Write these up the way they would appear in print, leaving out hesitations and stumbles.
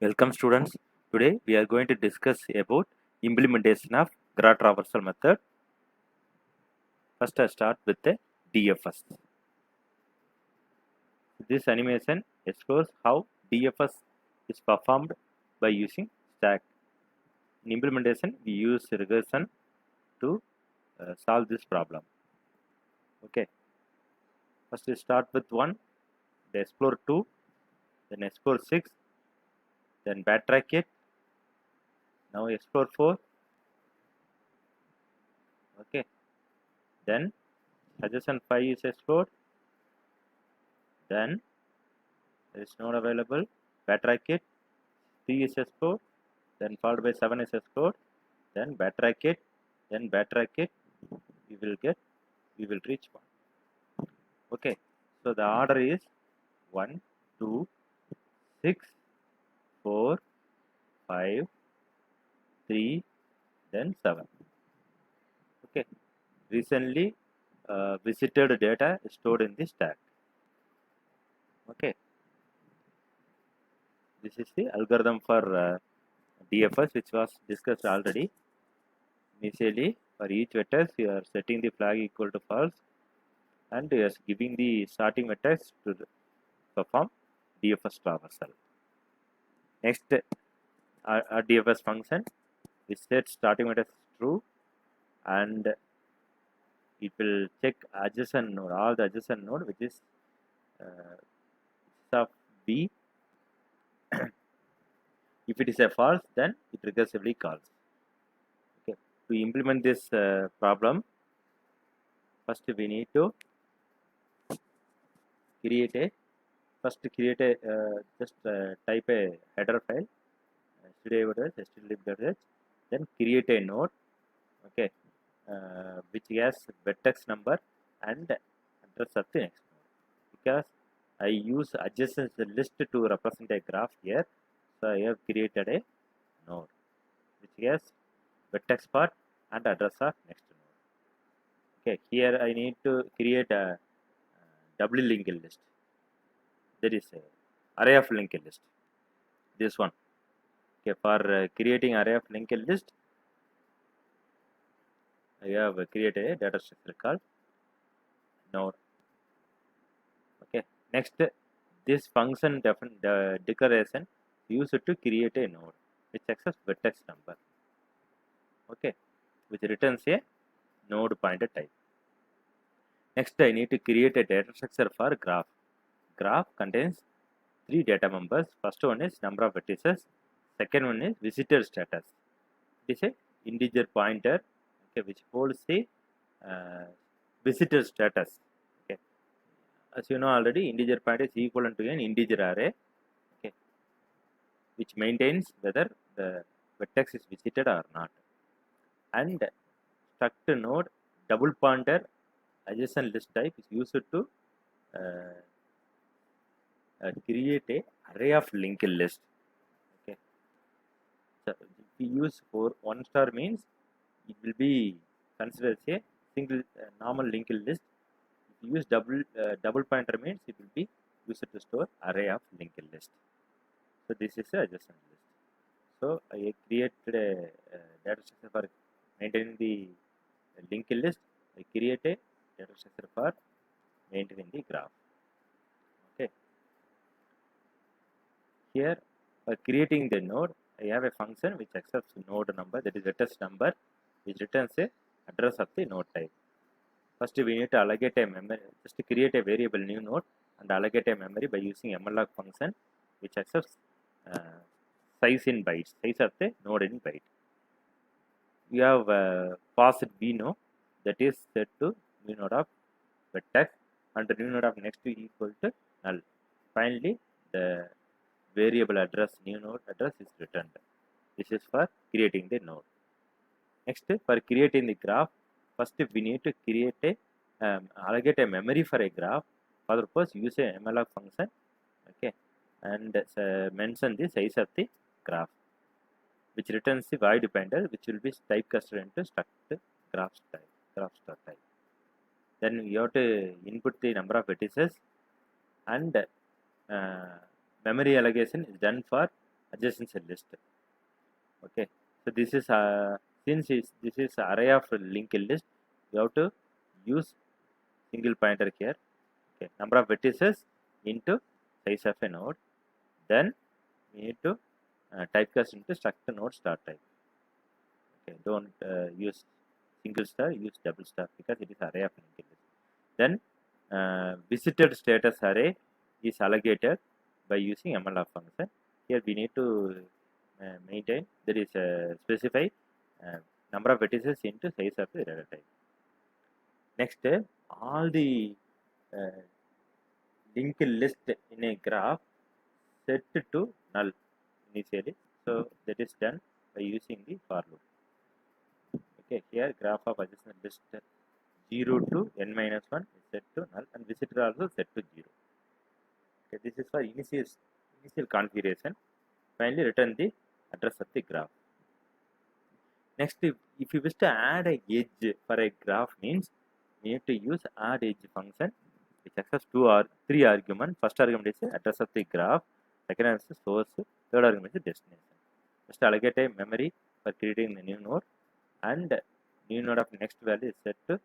Welcome students. Today we are going to discuss about implementation of graph traversal method. First I start with the DFS. This animation explores how DFS is performed by using stack. In implementation we use regression to solve this problem. Okay. First we start with 1, then explore 2, then explore 6, then backtrack it. Now explore 4. Okay. Then adjacent 5 is explored. Then there is node available, backtrack it, 3 is explored, then followed by 7 is explored, then backtrack it, we will reach 1. Okay, so the order is 1, 2, 6, 4, 5, 3, then 7. Okay, recently visited data is stored in the stack. Okay, this is the algorithm for DFS which was discussed already. Initially, for each vector, you are setting the flag equal to false and you are giving the starting vectors to perform DFS traversal. Next, our DFS function is set starting vectors true and it will check adjacent node, all the adjacent node which is of B. If it is a false, then it recursively calls. Okay. To implement this problem, first we need to create a type a header file std.h, then create a node, okay, which has vertex number and address of the next node. Because I use adjacent list to represent a graph here, so I have created a node which has vertex part and address of next node. Okay, here I need to create a doubly linked list. There is a array of linked list. This one. Okay, for creating array of linked list, I have created a data structure called node. Okay, next this function declaration used to create a node which access vertex number. Okay, which returns a node pointer type. Next, I need to create a data structure for graph. Graph contains 3 data members. First one is number of vertices. Second one is visitor status. It is a integer pointer, okay, which holds the visitor status. Okay, as you know already, integer pointer is equivalent to an integer array, okay, which maintains whether the vertex is visited or not. And struct node double pointer adjacent list type is used to create a array of linked list. Okay, so if we use for 1 star means it will be considered as a single normal linked list. If you use double pointer means it will be used to store array of linked list. So this is a adjacent list. So I created a data structure for maintaining the linked list. I create a data structure for maintaining the graph. Okay. Here, for creating the node, I have a function which accepts node number, that is vertex number, which returns a address of the node type. First, we need to allocate a memory, just to create a variable new node and allocate a memory by using malloc function, which accepts size in bytes, size of the node in byte. We have passed b node, that is set to new node of vertex and the new node of next equal to null. Finally, the variable address, new node address is returned. This is for creating the node. Next, for creating the graph, first we need to create a allocate a memory for a graph. For the purpose, use a malloc function, okay, and mention the size of the graph, which returns the void pointer, which will be typecasted into struct graph type. Then you have to input the number of vertices and memory allocation is done for adjacency list. Okay, so this is this is array of linked list, you have to use single pointer here. Okay, number of vertices into size of a node. Then we need to typecast into struct node star type. Okay, don't use single star, use double star because it is array of linked list. Then visited status array is allocated by using MLOp function. Here we need to maintain, there is specify number of vertices into size of the data type. Next, all the linked list in a graph set to null initially. So that is done by using the for loop. Okay, here graph of adjacent list 0 to n minus 1 is set to null and visitor also set to 0. Okay, this is for initial configuration. Finally, return the address of the graph. Next, if you wish to add a edge for a graph, means we need to use add edge function, which accepts 2 or 3 arguments. First argument is the address of the graph, second is the source, third argument is the destination. Just allocate a memory for creating the new node, and new node of next value is set to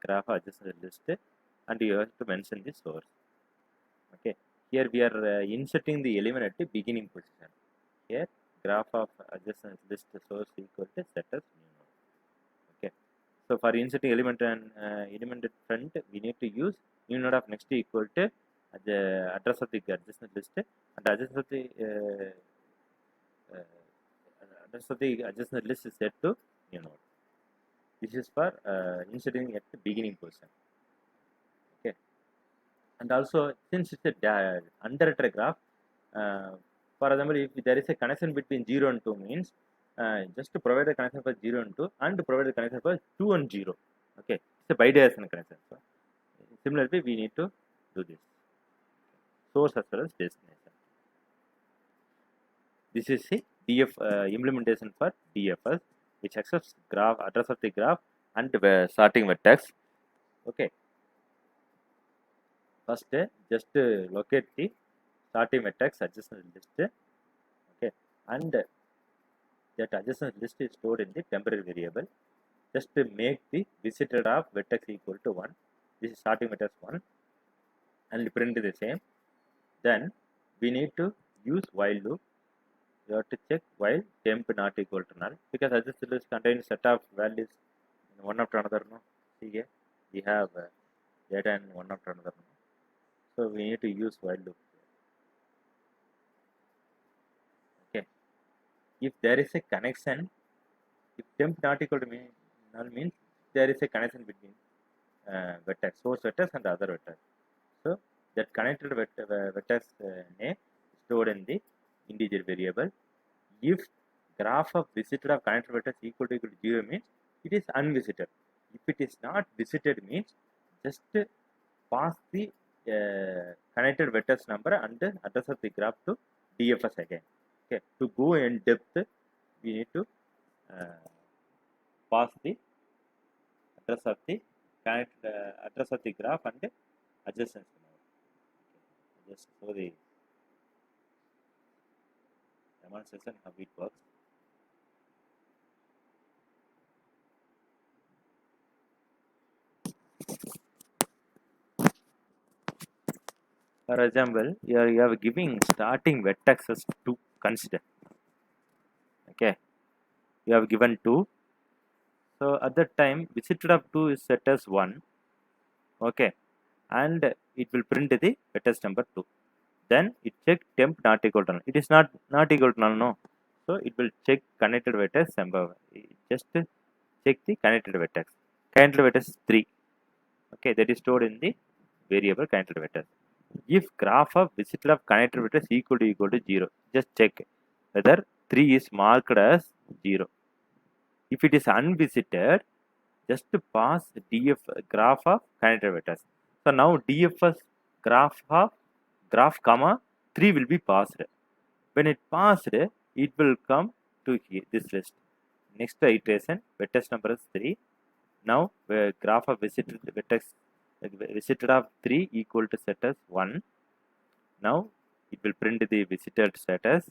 graph adjacent list, and you have to mention the source. Okay, here we are inserting the element at the beginning position. Here graph of adjacent list source equal to set as new node. Okay, so for inserting element and element at front, we need to use new node of next equal to the address of the adjacent list, and address of the address of the adjacent list is set to new node. This is for inserting at the beginning position. Okay, and also since it's a undirected graph, for example, if there is a connection between 0 and 2, means just to provide a connection for 0 and 2 and to provide a connection for 2 and 0. Okay, it's a bidirectional connection. So similarly, we need to do this. Source as well as destination. This is the DF implementation for DFS, which accepts graph address of the graph and starting vertex. Okay, first just locate the starting vertex adjacent list. Okay, and that adjacent list is stored in the temporary variable. Just to make the visited of vertex equal to 1. This is starting vertex 1, and print the same. Then we need to use while loop. You have to check while temp not equal to null, because adjacent list contains set of values one after another. No, see here we have data in one after another. No? So we need to use while loop. Okay, if there is a connection, if temp not equal to null means there is a connection between vertex, source vertex and other vertex. So that connected vertex name stored in the integer variable. If graph of visited of connected vertex equal to 0 means it is unvisited. If it is not visited means just pass the connected vertex number and the address of the graph to DFS again. Okay, to go in depth, we need to pass the address of the address of the graph and the adjacency node. Okay, just show the demonstration how it works. For example, you are giving starting vertexes to consider. Okay, you have given 2. So at that time, visited of 2 is set as 1. Okay, and it will print the vertex number 2. Then it check temp not equal to null. It is not equal to null, no. So it will check connected vertex number. Just check the connected vertex. Connected vertex is 3. Okay, that is stored in the variable connected vertex. If graph of visited of connected vertex equal to 0, just check whether 3 is marked as 0. If it is unvisited, just pass df graph of connected vertex. So now DFS graph of graph comma 3 will be passed. When it passed, it will come to here, this list. Next iteration, vertex number is 3. Now graph of visited vertex visited of 3 equal to set as 1. Now it will print the visited status.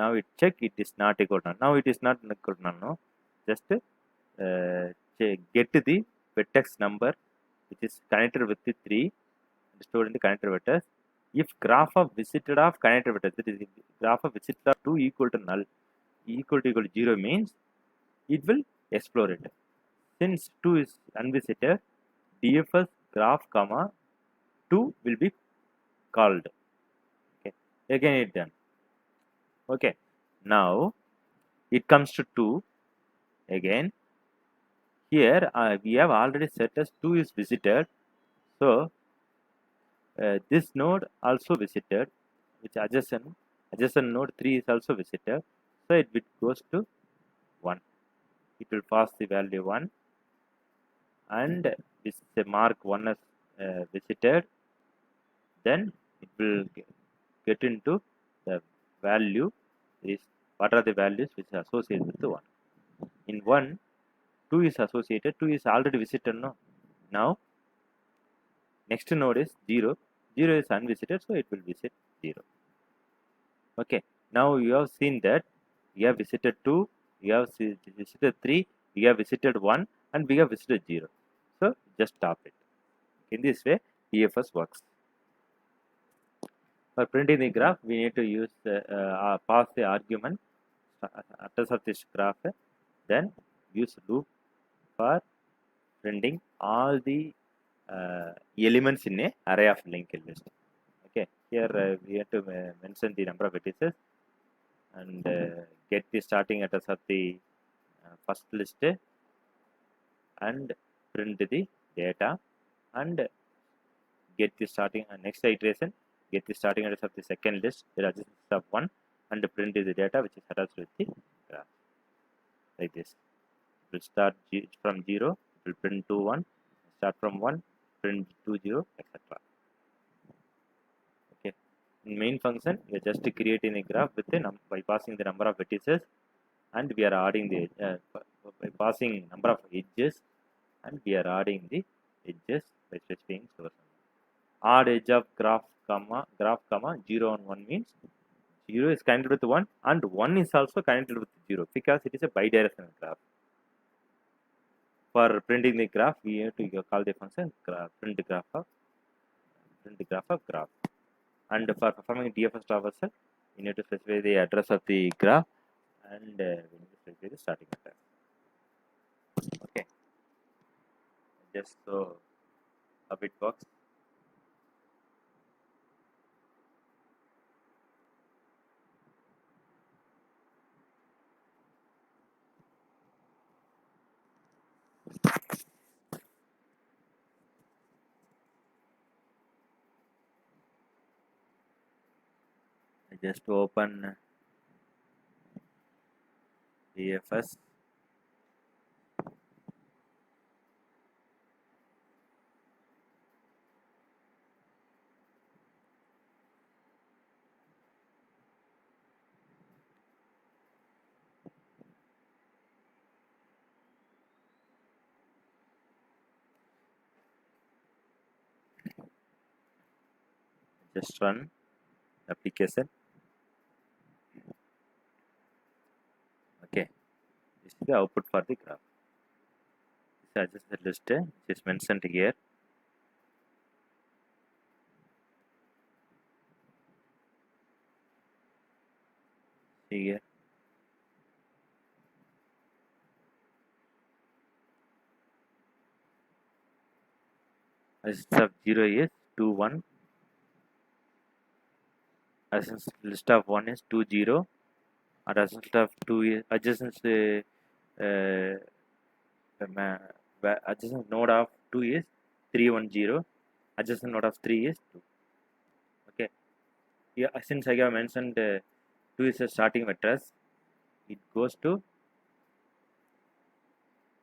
now it check it is not equal to none. Now it is not equal to none. No, just get the vertex number which is connected with the 3 stored in the connector vectors. If graph of visited of connector vectors, that is graph of visited of 2 equal to null equal to 0 means it will explore it. Since 2 is unvisited, DFS graph comma 2 will be called. Okay, again it done. Okay, now it comes to 2 again. Here we have already set as 2 is visited, so this node also visited, which adjacent node 3 is also visited, so it goes to 1. It will pass the value 1 and this mark 1 as visited, then it will get into the value is what are the values which are associated with the 1. In 1, 2 is associated, 2 is already visited. No, now next node is 0, 0 is unvisited, so it will visit 0. Okay, now you have seen that we have visited 2, we have visited 3, we have visited 1, and we have visited 0. So just stop it. In this way DFS works. For printing the graph, we need to use pass the argument address of this graph, then use loop for printing all the elements in a array of linked list. Okay, here we have to mention the number of vertices and get the starting address of the first list and print the data, and get the starting next iteration, get the starting address of the second list, the adjacent of 1, and print the data which is attached with the graph. Like this, it will start from 0, it will print to 1, start from 1, print to 0, etc. Okay, in main function we are just creating a graph with the by passing the number of vertices, and we are adding the by passing number of edges, and we are adding the edges by specifying source. Odd edge of graph comma 0 and 1 means 0 is connected with 1 and 1 is also connected with 0 because it is a bidirectional graph. For printing the graph, we have to call the function print graph of graph. And for performing DFS traversal, you need to specify the address of the graph, and we need to specify the starting address. Okay, just so how it works. Just open DFS. Just run application. Okay, this is the output for the graph. This is the list which is mentioned here. See here. Adjacent of 0 is 2 1. Adjacent list of 1 is 2 0. Adjacent of 2 is adjacent adjacent node of 2 is 3 1 0. Adjacent node of 3 is 2. Okay, here since I have mentioned 2 is a starting vectors, it goes to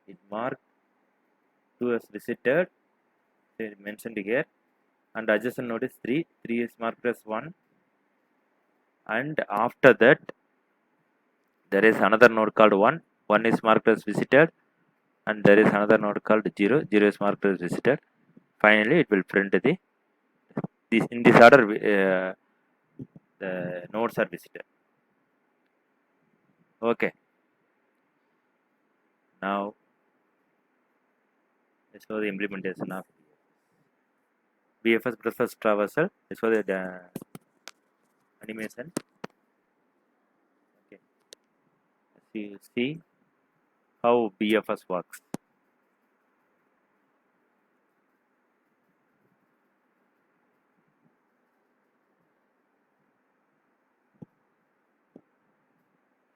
it mark 2 as visited, mentioned here, and adjacent node is 3 is marked as 1, and after that there is another node called 1 is marked as visited, and there is another node called 0 is marked as visited. Finally it will print in this order the nodes are visited. Okay, now let's show the implementation of BFS prefers traversal. Let's show the animation. Okay, see how BFS works.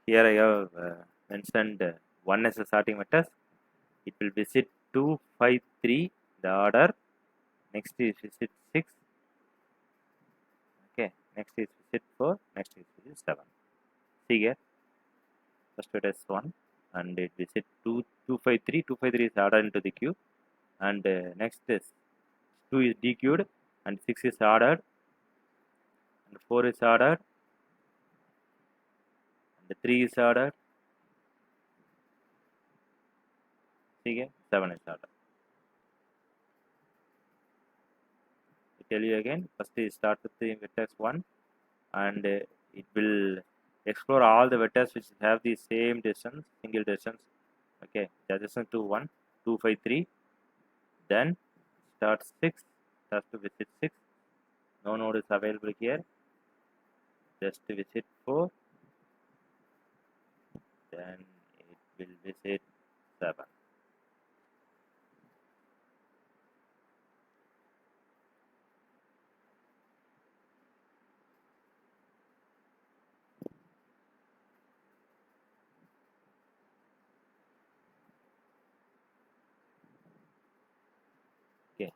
Here I have mentioned 1 as a starting vector. It will visit 2, 5, 3, the order. Next is visit 6. Okay, next is visit 4. Next is visit 7. See here, first vector is 1 and it visit 2, 2, 5, 3. 2, 5, 3 is ordered into the queue. And next is 2 is dequeued and 6 is ordered and 4 is ordered and 3 is ordered. See here, 7 is ordered. I tell you again, first is start with the vertex 1 and it will explore all the vectors which have the same distance, single distance. Okay, adjacent to 1, 2, 5, 3. Then start 6, starts to visit 6. No node is available here. Just visit 4. Then it will visit 7. Okay,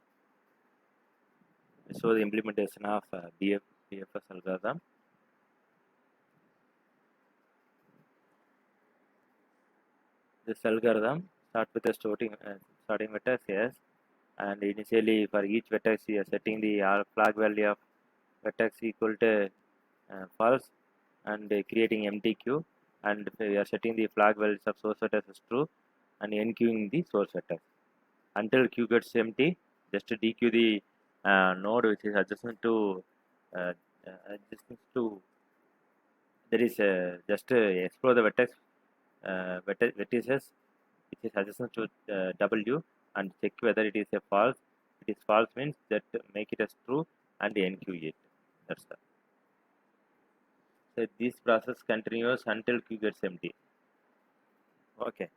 so the implementation of BFS algorithm. This algorithm start with a starting vector, yes, and initially for each vertex we are setting the flag value of vertex equal to false and creating empty queue, and we are setting the flag values of source vectors as true and enqueuing the source vectors until queue gets empty. Just to dequeue the node which is uh, adjacent to there is just explore the vertices which is adjacent to W and check whether it is a false. If it is false means that make it as true and enqueue it. That's all. So this process continues until queue gets empty. Okay.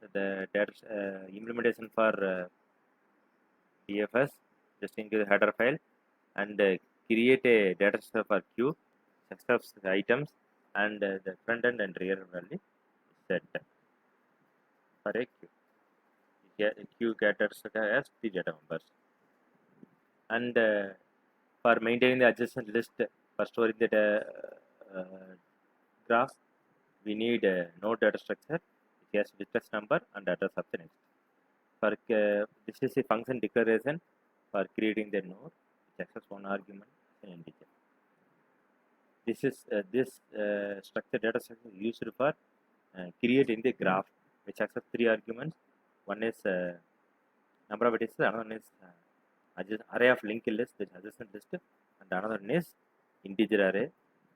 So the data implementation for BFS, just into the header file and create a data structure for queue, accepts the items and the front end and rear value set for a queue. Queue data structure as the data members. And for maintaining the adjacent list, for storing the graph, we need a node data structure which has vertex number and address of the next. For this is a function declaration for creating the node which access one argument as an integer. This structure data structure is used for creating the graph which accepts 3 arguments. One is number of vertices, another one is array of linked list, which adjacent list, and another one is integer array.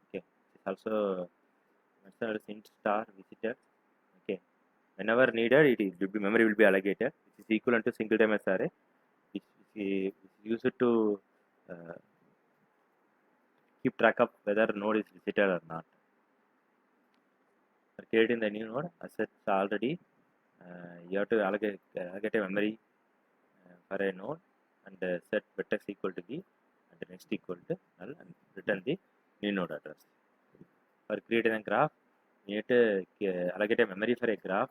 Okay, it's also mentioned as int star visitor. Okay, whenever needed, memory will be allocated, which is equivalent to single dimension array, which is used to keep track of whether node is visited or not. For creating the new node, as it's already, you have to allocate a memory for a node and set vertex equal to b and next equal to null and return the new node address. For creating a graph, you need to allocate a memory for a graph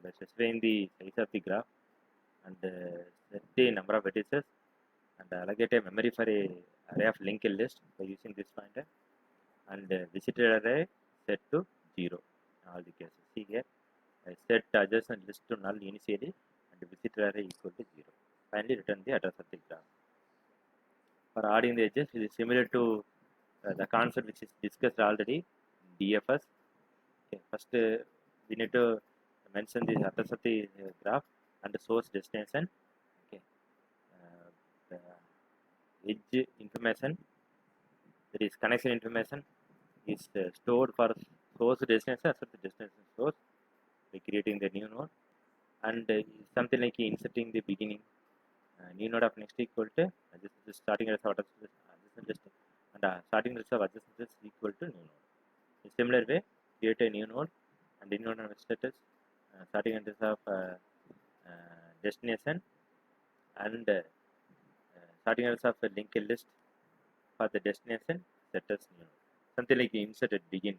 by specifying the size of the graph and set the number of vertices and allocate a memory for a array of linked list by using this pointer and visited array set to 0 in all the cases. See here, I set adjacent list to null initially and visited array equal to 0. Finally, return the address of the graph. For adding the edges, it is similar to the concept which is discussed already in DFS. Okay, first, we need to mention the address of the graph and the source destination. Okay, the edge information, that is connection information, is stored for source destination as well as destination source by creating the new node, and something like inserting the beginning new node of next equal to this starting address of adjacent list, and starting list of adjacent list equal to new node. In similar way, create a new node and new node of status starting address of destination and starting address of a linked list for the destination set as new node. Something like insert at begin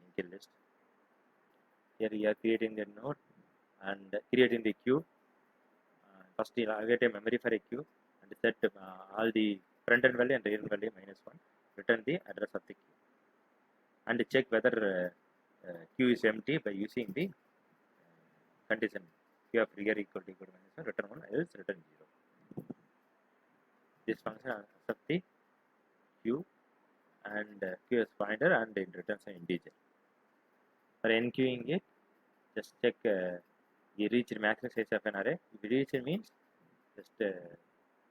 linked list. Here we are creating a node and creating the queue. First, you allocate a memory for a queue and set all the front end value and rear end value -1. Return the address of the queue and check whether queue is empty by using the condition queue of rear equal to -1, return 1, else return 0. This function accepts the queue and queue as pointer and it returns an integer. For enqueuing it, just check you reach the maximum size of an array. If you reach it means just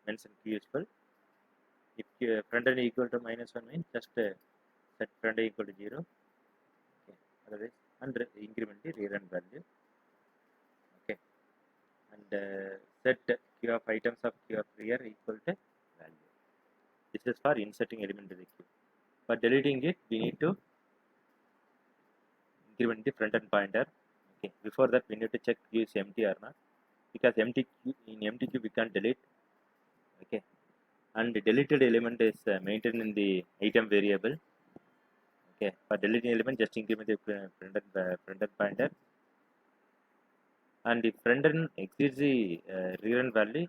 mention queue is full. If front end equal to -1 means just set front end equal to 0. Okay. Otherwise, and increment the rear end value. Okay. And set queue of items of queue of rear equal to value. This is for inserting element to the queue. For deleting it, we need to increment the front end pointer. Okay. Before that, we need to check queue is empty or not, because empty queue, in empty queue we can't delete. Okay. And the deleted element is maintained in the item variable. Okay. For deleting element, just increment the front end pointer. And if front end exceeds the rear end value,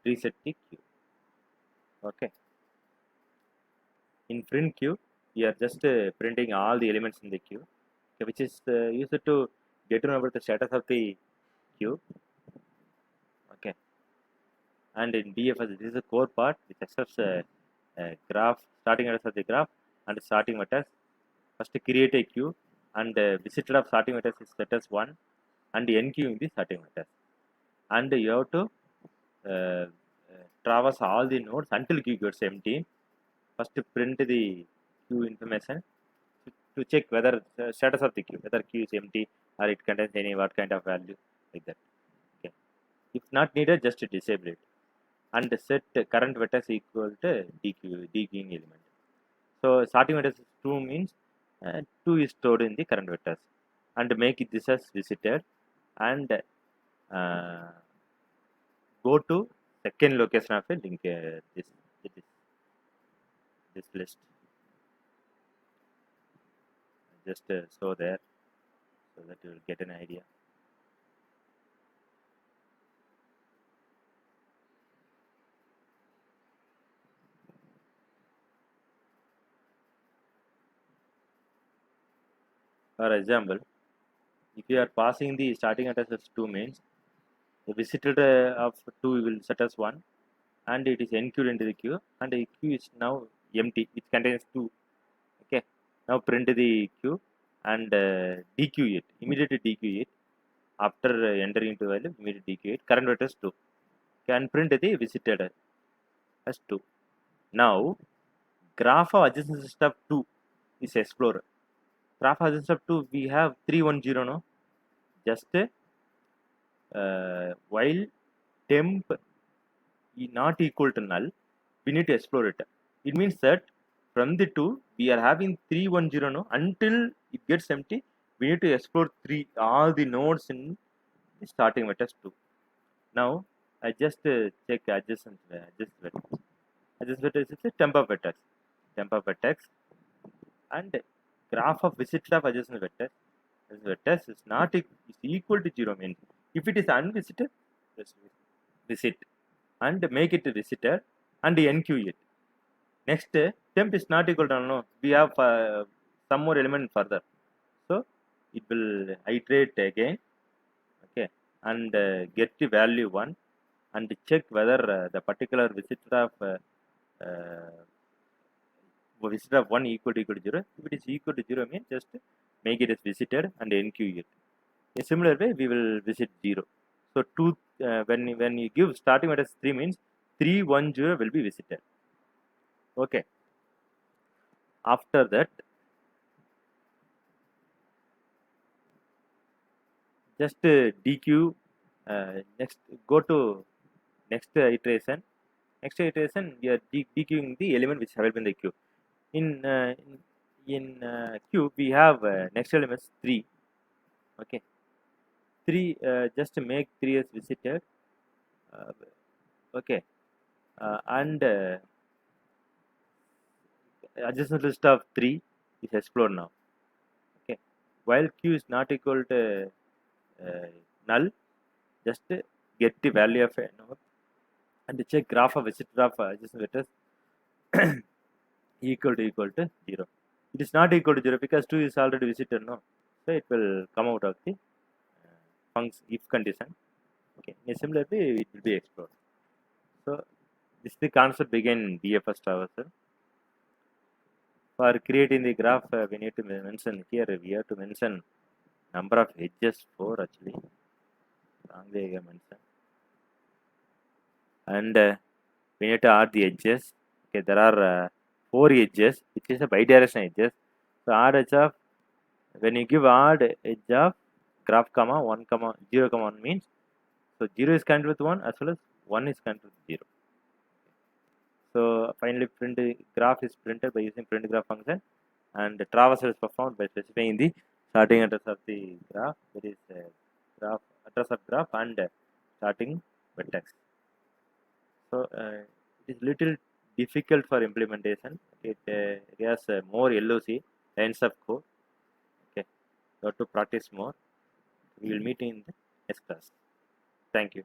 reset the queue. Okay. In print queue, we are just printing all the elements in the queue, okay, which is used to get to know about the status of the queue. Okay. And in BFS, this is the core part which accepts graph, starting address of the graph and starting vertex. First create a queue and visitor of starting vertex is set as 1 and enqueuing the starting vertex. And you have to traverse all the nodes until queue gets empty. First print the queue information to check whether status of the queue, whether queue is empty or it contains any what kind of value, like that. Okay. If not needed, just disable it and set current vertex equal to dequeuing element. So starting vertex 2 means 2 is stored in the current vertex, and make it this as visited and go to second location of a link this list. Just show there so that you will get an idea. For example, if you are passing the starting address as 2 means the visitor of 2 will set as 1 and it is enqueued into the queue, and the queue is now empty, it contains 2. Okay. Now print the queue and dequeue it, immediately dequeue it. After entering into value, immediately dequeue it. Current vertex 2. Can print the visited as 2. Now graph of adjacent list of 2 is explorer. Graph of adjacent of 2 we have 310 no. Just while temp is not equal to null, we need to explore it. It means that from the 2 we are having 310 no, until it gets empty we need to explore all the nodes in the starting vertex 2. Now I just check adjacent vertex. Adjacent vertex is a temp of vertex and graph of visited of adjacent vertex. This vertex is not is equal to 0 means if it is unvisited, just visit and make it visitor and enqueue it. Next, temp is not equal to no. We have some more element further, so it will iterate again. Okay, and get the value 1 and check whether the particular visitor of 1 equal to 0. If it is equal to 0 means just make it as visited and enqueue it. In similar way, we will visit 0. So when you give starting vertex 3 means 310 will be visited. Okay. After that, just dequeue. Next, go to next iteration. Next iteration, we are dequeuing the element which available in the queue. In queue, we have next elements 3. Okay, 3, just to make 3 as visited. Okay, and adjacent list of 3 is explored now. Okay, while q is not equal to null, just get the value of a node and check graph of visit graph adjacent vectors equal to 0. It is not equal to 0 because 2 is already visited, no, so it will come out of the function if condition. Okay, similarly it will be explored. So this is the concept began in DFS traversal. For creating the graph, we need to mention here, we have to mention number of edges 4 actually. Wrongly I mentioned. And we need to add the edges. Okay, there are 4 edges, which is a bidirectional edges. So add edge of, when you give add edge of graph comma 1 comma 0 comma 1 means, so 0 is connected with 1 as well as 1 is connected with 0. So finally print graph is printed by using print graph function, and the traversal is performed by specifying the starting address of the graph, that is graph address of graph and starting vertex. So it is little difficult for implementation. It has more LOC, lines of code. Okay, you have to practice more. We will meet in the next class. Thank you.